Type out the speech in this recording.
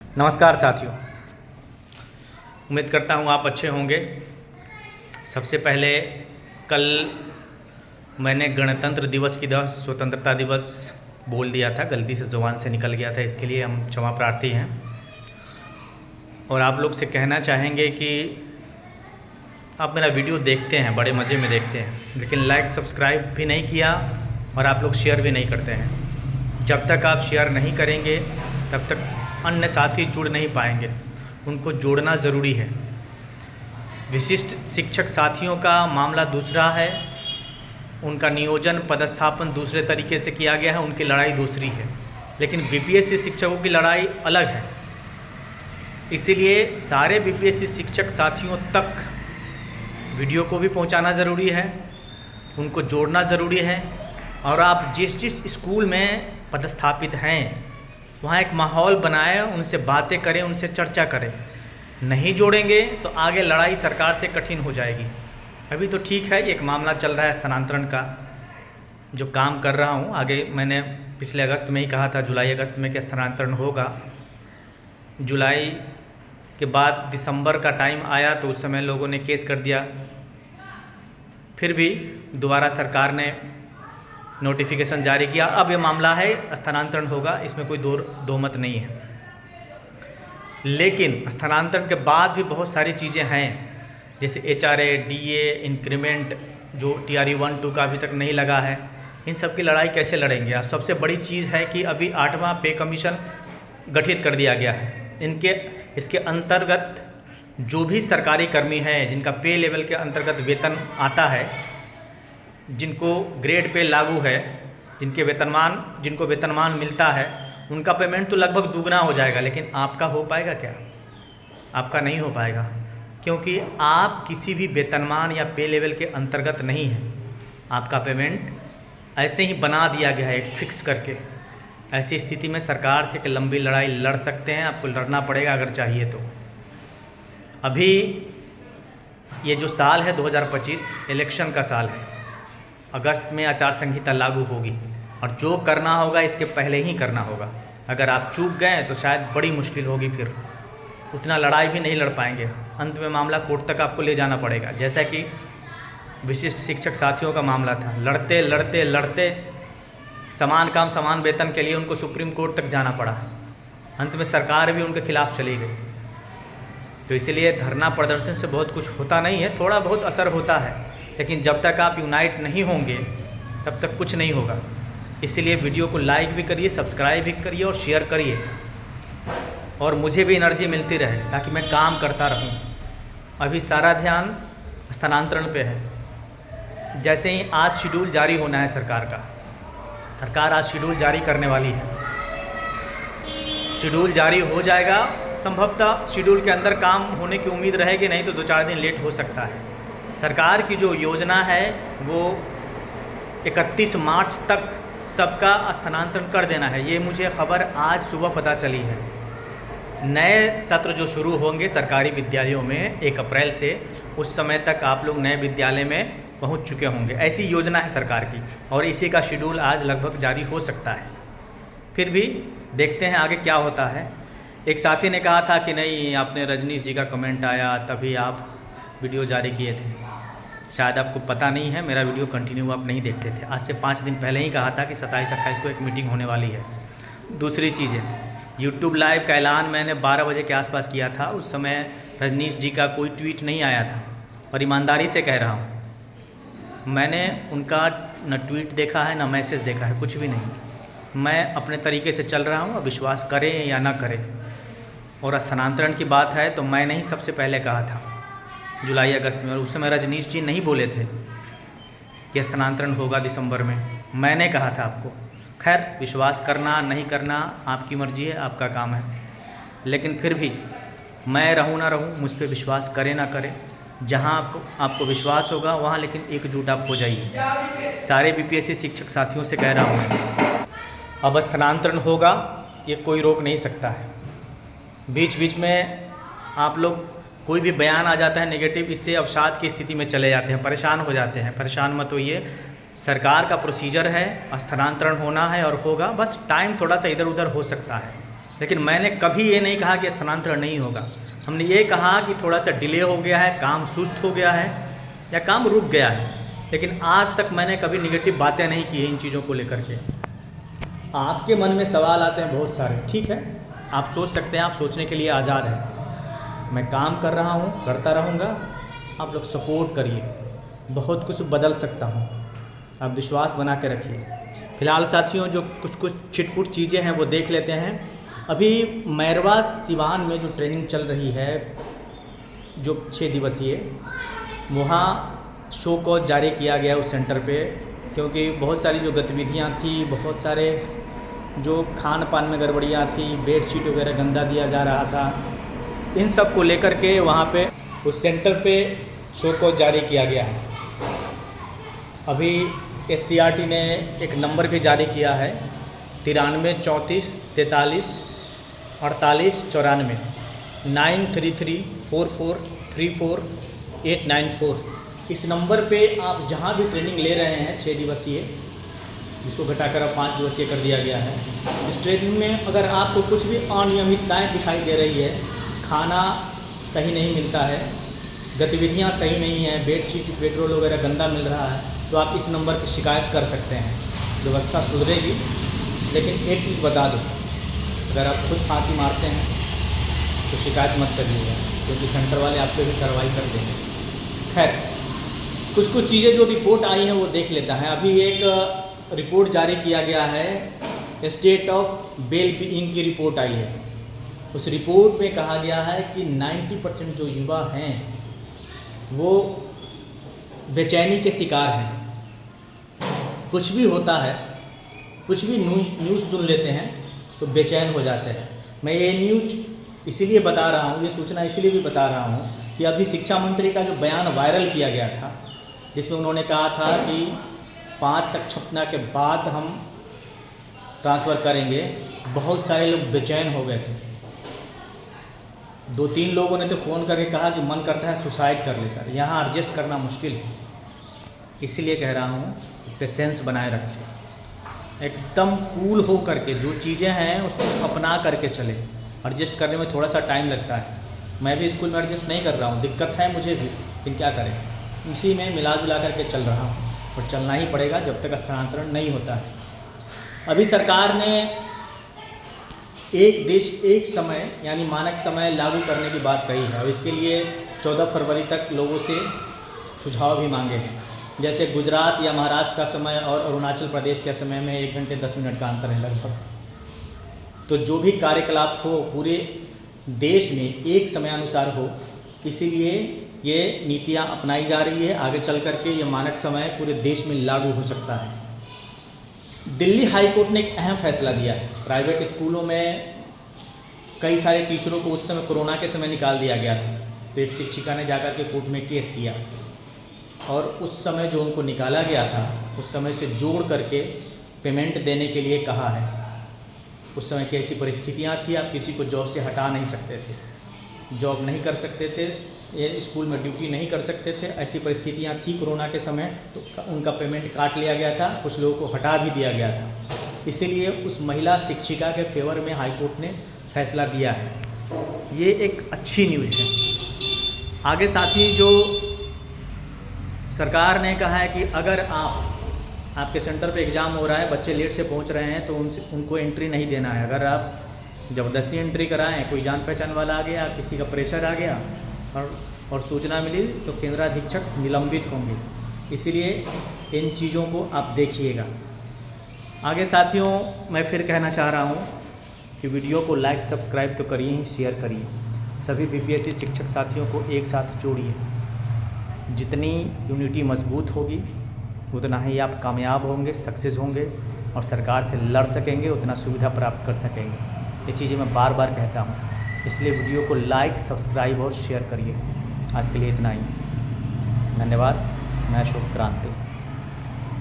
नमस्कार साथियों, उम्मीद करता हूँ आप अच्छे होंगे। सबसे पहले कल मैंने गणतंत्र दिवस की स्वतंत्रता दिवस बोल दिया था, गलती से ज़ुबान से निकल गया था, इसके लिए हम क्षमा प्रार्थी हैं। और आप लोग से कहना चाहेंगे कि आप मेरा वीडियो देखते हैं, बड़े मज़े में देखते हैं, लेकिन लाइक सब्सक्राइब भी नहीं किया और आप लोग शेयर भी नहीं करते हैं। जब तक आप शेयर नहीं करेंगे तब तक अन्य साथी जुड़ नहीं पाएंगे, उनको जोड़ना ज़रूरी है। विशिष्ट शिक्षक साथियों का मामला दूसरा है, उनका नियोजन पदस्थापन दूसरे तरीके से किया गया है, उनकी लड़ाई दूसरी है, लेकिन बीपीएससी शिक्षकों की लड़ाई अलग है। इसीलिए सारे बीपीएससी शिक्षक साथियों तक वीडियो को भी पहुंचाना ज़रूरी है, उनको जोड़ना ज़रूरी है। और आप जिस जिस स्कूल में पदस्थापित हैं वहाँ एक माहौल बनाएं, उनसे बातें करें, उनसे चर्चा करें। नहीं जोड़ेंगे तो आगे लड़ाई सरकार से कठिन हो जाएगी। अभी तो ठीक है, एक मामला चल रहा है स्थानांतरण का, जो काम कर रहा हूँ। आगे मैंने पिछले अगस्त में ही कहा था, जुलाई अगस्त में कि स्थानांतरण होगा। जुलाई के बाद दिसंबर का टाइम आया तो उस समय लोगों ने केस कर दिया। फिर भी दोबारा सरकार ने नोटिफिकेशन जारी किया। अब ये मामला है, स्थानांतरण होगा, इसमें कोई दो मत नहीं है। लेकिन स्थानांतरण के बाद भी बहुत सारी चीज़ें हैं, जैसे HRA, DA, इंक्रीमेंट जो TRE 1-2 का अभी तक नहीं लगा है। इन सब की लड़ाई कैसे लड़ेंगे आप? सबसे बड़ी चीज़ है कि अभी 8वां पे कमीशन गठित कर दिया गया है। इसके अंतर्गत जो भी सरकारी कर्मी हैं जिनका पे लेवल के अंतर्गत वेतन आता है, जिनको ग्रेड पे लागू है, जिनको वेतनमान मिलता है, उनका पेमेंट तो लगभग दुगना हो जाएगा। लेकिन आपका हो पाएगा क्या? आपका नहीं हो पाएगा, क्योंकि आप किसी भी वेतनमान या पे लेवल के अंतर्गत नहीं हैं। आपका पेमेंट ऐसे ही बना दिया गया है फिक्स करके। ऐसी स्थिति में सरकार से एक लंबी लड़ाई लड़ सकते हैं, आपको लड़ना पड़ेगा अगर चाहिए तो। अभी ये जो साल है 2025 इलेक्शन का साल है, अगस्त में आचार संहिता लागू होगी और जो करना होगा इसके पहले ही करना होगा। अगर आप चूक गए तो शायद बड़ी मुश्किल होगी, फिर उतना लड़ाई भी नहीं लड़ पाएंगे। अंत में मामला कोर्ट तक आपको ले जाना पड़ेगा, जैसा कि विशिष्ट शिक्षक साथियों का मामला था। लड़ते लड़ते लड़ते समान काम समान वेतन के लिए उनको सुप्रीम कोर्ट तक जाना पड़ा। अंत में सरकार भी उनके खिलाफ चली गई। तो इसलिए धरना प्रदर्शन से बहुत कुछ होता नहीं है, थोड़ा बहुत असर होता है, लेकिन जब तक आप यूनाइट नहीं होंगे तब तक कुछ नहीं होगा। इसलिए वीडियो को लाइक भी करिए, सब्सक्राइब भी करिए और शेयर करिए, और मुझे भी एनर्जी मिलती रहे ताकि मैं काम करता रहूं। अभी सारा ध्यान स्थानांतरण पे है। जैसे ही आज शेड्यूल जारी होना है सरकार का, सरकार आज शेड्यूल जारी करने वाली है। शेड्यूल जारी हो जाएगा, संभवतः शेड्यूल के अंदर काम होने की उम्मीद रहेगी, नहीं तो 2-4 दिन लेट हो सकता है। सरकार की जो योजना है वो 31 मार्च तक सबका स्थानांतरण कर देना है। ये मुझे खबर आज सुबह पता चली है। नए सत्र जो शुरू होंगे सरकारी विद्यालयों में 1 अप्रैल से, उस समय तक आप लोग नए विद्यालय में पहुंच चुके होंगे। ऐसी योजना है सरकार की, और इसी का शेड्यूल आज लगभग जारी हो सकता है। फिर भी देखते हैं आगे क्या होता है। एक साथी ने कहा था कि नहीं, आपने रजनीश जी का कमेंट आया तभी आप वीडियो जारी किए थे। शायद आपको पता नहीं है, मेरा वीडियो कंटिन्यू आप नहीं देखते थे। आज से 5 दिन पहले ही कहा था कि 27-28 को एक मीटिंग होने वाली है। दूसरी चीज़ है, यूट्यूब लाइव का ऐलान मैंने 12 बजे के आसपास किया था। उस समय रजनीश जी का कोई ट्वीट नहीं आया था, और ईमानदारी से कह रहा हूँ, मैंने उनका न ट्वीट देखा है न मैसेज देखा है, कुछ भी नहीं। मैं अपने तरीके से चल रहा हूँ, अब विश्वास करें या ना करें। और स्थानांतरण की बात है तो मैंने ही सबसे पहले कहा था जुलाई अगस्त में, और उस समय रजनीश जी नहीं बोले थे कि स्थानांतरण होगा दिसंबर में। मैंने कहा था आपको। खैर, विश्वास करना नहीं करना आपकी मर्जी है, आपका काम है, लेकिन फिर भी मैं रहूँ ना रहूँ, मुझ पर विश्वास करें ना करें, जहाँ आपको विश्वास होगा वहाँ लेकिन एकजुट आप हो जाइए। सारे बीपीएससी शिक्षक साथियों से कह रहा हूँ, अब स्थानांतरण होगा, ये कोई रोक नहीं सकता है। बीच बीच में आप लोग कोई भी बयान आ जाता है नेगेटिव, इससे अवसाद की स्थिति में चले जाते हैं, परेशान हो जाते हैं। परेशान मत होइए, सरकार का प्रोसीजर है, स्थानांतरण होना है और होगा, बस टाइम थोड़ा सा इधर उधर हो सकता है। लेकिन मैंने कभी ये नहीं कहा कि स्थानांतरण नहीं होगा। हमने ये कहा कि थोड़ा सा डिले हो गया है, काम सुस्त हो गया है या काम रुक गया है, लेकिन आज तक मैंने कभी निगेटिव बातें नहीं की इन चीज़ों को लेकर के। आपके मन में सवाल आते हैं बहुत सारे, ठीक है, आप सोच सकते हैं, आप सोचने के लिए आज़ाद हैं। मैं काम कर रहा हूँ, करता रहूँगा, आप लोग सपोर्ट करिए, बहुत कुछ बदल सकता हूँ, आप विश्वास बना के रखिए। फ़िलहाल साथियों जो कुछ छिटपुट चीज़ें हैं वो देख लेते हैं। अभी मैरवा सिवान में जो ट्रेनिंग चल रही है, जो 6 दिवसीय, वहाँ शो कॉज जारी किया गया उस सेंटर पे, क्योंकि बहुत सारी जो गतिविधियाँ थी, बहुत सारे जो खान पान में गड़बड़ियाँ थी, बेडशीट वगैरह गंदा दिया जा रहा था, इन सब को लेकर के वहाँ पे उस सेंटर पे शो कॉज जारी किया गया है। अभी SCRT ने एक नंबर भी जारी किया है 93 34 43 48 94 9334434894। इस नंबर पे आप जहाँ भी ट्रेनिंग ले रहे हैं 6 दिवसीय, जिसको घटाकर अब 5 दिवसीय कर दिया गया है, इस ट्रेनिंग में अगर आपको कुछ भी अनियमितताएँ दिखाई दे रही है, खाना सही नहीं मिलता है, गतिविधियाँ सही नहीं हैं, बेडशीट पेट्रोल वगैरह गंदा मिल रहा है, तो आप इस नंबर पर शिकायत कर सकते हैं, व्यवस्था सुधरेगी। लेकिन एक चीज़ बता दो, अगर आप खुद फांसी मारते हैं तो शिकायत मत करिएगा, क्योंकि सेंटर वाले आप पे भी कार्रवाई कर देंगे। खैर, कुछ चीज़ें जो रिपोर्ट आई हैं वो देख लेता है। अभी एक रिपोर्ट जारी किया गया है, स्टेट ऑफ वेल बीइंग की रिपोर्ट आई है। उस रिपोर्ट में कहा गया है कि 90% जो युवा हैं वो बेचैनी के शिकार हैं। कुछ भी होता है, कुछ भी न्यूज़ सुन लेते हैं तो बेचैन हो जाते हैं। मैं ये न्यूज़ इसीलिए बता रहा हूँ, ये सूचना इसीलिए भी बता रहा हूँ कि अभी शिक्षा मंत्री का जो बयान वायरल किया गया था, जिसमें उन्होंने कहा था कि 5 संक्षिप्तना के बाद हम ट्रांसफ़र करेंगे, बहुत सारे लोग बेचैन हो गए थे। 2-3 लोगों ने तो फ़ोन करके कहा कि मन करता है सुसाइड कर ले सर, यहाँ एडजस्ट करना मुश्किल है। इसीलिए कह रहा हूँ पेशेंस बनाए रखें, एकदम कूल हो करके जो चीज़ें हैं उसको अपना करके चले। एडजस्ट करने में थोड़ा सा टाइम लगता है, मैं भी स्कूल में एडजस्ट नहीं कर रहा हूँ, दिक्कत है मुझे भी, लेकिन क्या करें, इसी में मिला जुला करके चल रहा हूँ और चलना ही पड़ेगा जब तक स्थानांतरण नहीं होता है। अभी सरकार ने एक देश एक समय यानी मानक समय लागू करने की बात कही है और इसके लिए 14 फरवरी तक लोगों से सुझाव भी मांगे हैं। जैसे गुजरात या महाराष्ट्र का समय और अरुणाचल प्रदेश के समय में 1 घंटे 10 मिनट का अंतर है लगभग। तो जो भी कार्यकलाप हो पूरे देश में एक समय अनुसार हो, इसीलिए ये नीतियाँ अपनाई जा रही है। आगे चल करके ये मानक समय पूरे देश में लागू हो सकता है। दिल्ली हाई कोर्ट ने एक अहम फैसला दिया है। प्राइवेट स्कूलों में कई सारे टीचरों को उस समय कोरोना के समय निकाल दिया गया था, तो एक शिक्षिका ने जाकर के कोर्ट में केस किया और उस समय जो उनको निकाला गया था उस समय से जोड़ करके पेमेंट देने के लिए कहा है। उस समय की ऐसी परिस्थितियाँ थी, आप किसी को जॉब से हटा नहीं सकते थे, जॉब नहीं कर सकते थे, ये स्कूल में ड्यूटी नहीं कर सकते थे, ऐसी परिस्थितियाँ थी कोरोना के समय, तो उनका पेमेंट काट लिया गया था, कुछ लोगों को हटा भी दिया गया था। इसीलिए उस महिला शिक्षिका के फेवर में हाई कोर्ट ने फैसला दिया है। ये एक अच्छी न्यूज़ है। आगे साथी जो सरकार ने कहा है कि अगर आपके सेंटर पे एग्ज़ाम हो रहा है, बच्चे लेट से पहुंच रहे हैं तो उनको एंट्री नहीं देना है। अगर आप ज़बरदस्ती एंट्री कराएं, कोई जान पहचान वाला आ गया, किसी का प्रेशर आ गया और सूचना मिली तो केंद्राधीक्षक निलंबित होंगे। इसीलिए इन चीज़ों को आप देखिएगा। आगे साथियों मैं फिर कहना चाह रहा हूँ कि वीडियो को लाइक सब्सक्राइब तो करिए ही, शेयर करिए। सभी BPSC शिक्षक साथियों को एक साथ जोड़िए। जितनी यूनिटी मजबूत होगी उतना ही आप कामयाब होंगे, सक्सेस होंगे और सरकार से लड़ सकेंगे, उतना सुविधा प्राप्त कर सकेंगे। ये चीज़ें मैं बार बार कहता हूँ, इसलिए वीडियो को लाइक सब्सक्राइब और शेयर करिए। आज के लिए इतना ही, धन्यवाद। मैं अशोक क्रांति।